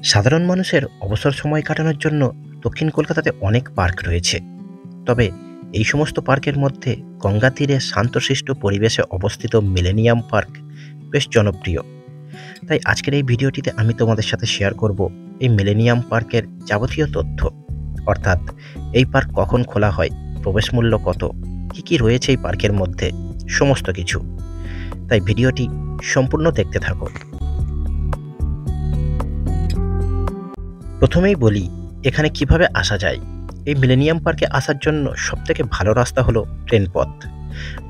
সাধারণ মানুষের অবসর সময় কাটানোর জন্য দক্ষিণ কলকাতাতে অনেক পার্ক রয়েছে। তবে এই সমস্ত পার্কের মধ্যে গঙ্গা তীরে শান্তশিষ্ট পরিবেশে অবস্থিত মিলেনিয়াম পার্ক বেশ জনপ্রিয়। তাই আজকের এই ভিডিওটিতে আমি তোমাদের সাথে শেয়ার করব এই মিলেনিয়াম পার্কের যাবতীয় তথ্য, অর্থাৎ এই পার্ক কখন খোলা হয়, প্রবেশ মূল্য কত, কী কী রয়েছে এই পার্কের মধ্যে, সমস্ত কিছু। তাই ভিডিওটি সম্পূর্ণ দেখতে থাকো। প্রথমেই বলি এখানে কিভাবে আসা যায়। এই মিলেনিয়াম পার্কে আসার জন্য সবথেকে ভালো রাস্তা হলো ট্রেন পথ।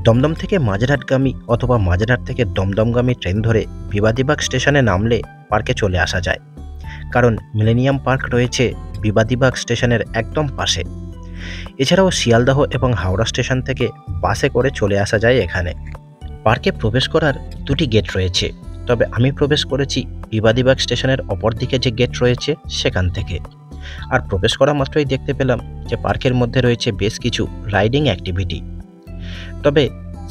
দমদম থেকে মাঝেরহাটগামী অথবা মাঝেরহাট থেকে দমদমগামী ট্রেন ধরে বিবাদীবাগ স্টেশনে নামলে পার্কে চলে আসা যায়, কারণ মিলেনিয়াম পার্ক রয়েছে বিবাদীবাগ স্টেশনের একদম পাশে। এছাড়াও শিয়ালদহ এবং হাওড়া স্টেশন থেকে বাসে করে চলে আসা যায় এখানে। পার্কে প্রবেশ করার দুটি গেট রয়েছে, তবে আমি প্রবেশ করেছি বিবাদীবাগ স্টেশনের অপর দিকে যে গেট রয়েছে সেখান থেকে। আর প্রবেশ করা মাত্রই দেখতে পেলাম যে পার্কের মধ্যে রয়েছে বেশ কিছু রাইডিং অ্যাক্টিভিটি। তবে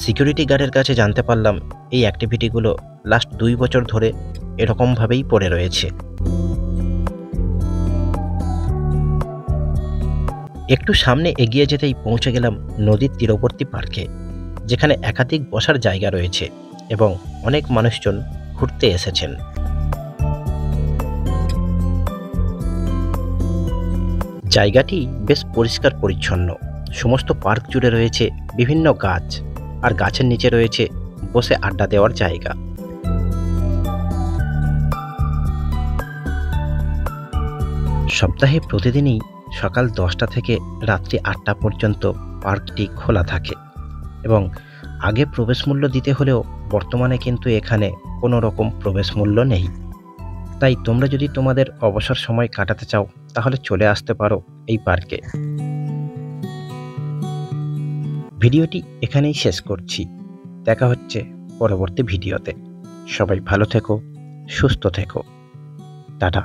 সিকিউরিটি গার্ডের কাছে জানতে পারলাম এই অ্যাক্টিভিটিগুলো লাস্ট 2 বছর ধরে এরকমভাবেই পড়ে রয়েছে। একটু সামনে এগিয়ে যেতেই পৌঁছে গেলাম নদীর তীরবর্তী পার্কে, যেখানে একাধিক বসার জায়গা রয়েছে এবং অনেক মানুষজন ঘুরতে এসেছেন। জায়গাটি বেশ পরিষ্কার পরিচ্ছন্ন। সমস্ত পার্ক জুড়ে রয়েছে বিভিন্ন গাছ, আর গাছের নিচে রয়েছে বসে আড্ডা দেওয়ার জায়গা। সপ্তাহে প্রতিদিনই সকাল 10টা থেকে রাত্রি 8টা পর্যন্ত পার্কটি খোলা থাকে এবং আগে প্রবেশ মূল্য দিতে হলেও বর্তমানে কিন্তু এখানে কোনো রকম প্রবেশ মূল্য নেই। তাই তোমরা যদি তোমাদের অবসর সময় কাটাতে চাও তাহলে চলে আসতে পারো এই পার্কে। ভিডিওটি এখানেই শেষ করছি। দেখা হচ্ছে পরবর্তী ভিডিওতে। সবাই ভালো থেকো, সুস্থ থেকো। টাটা।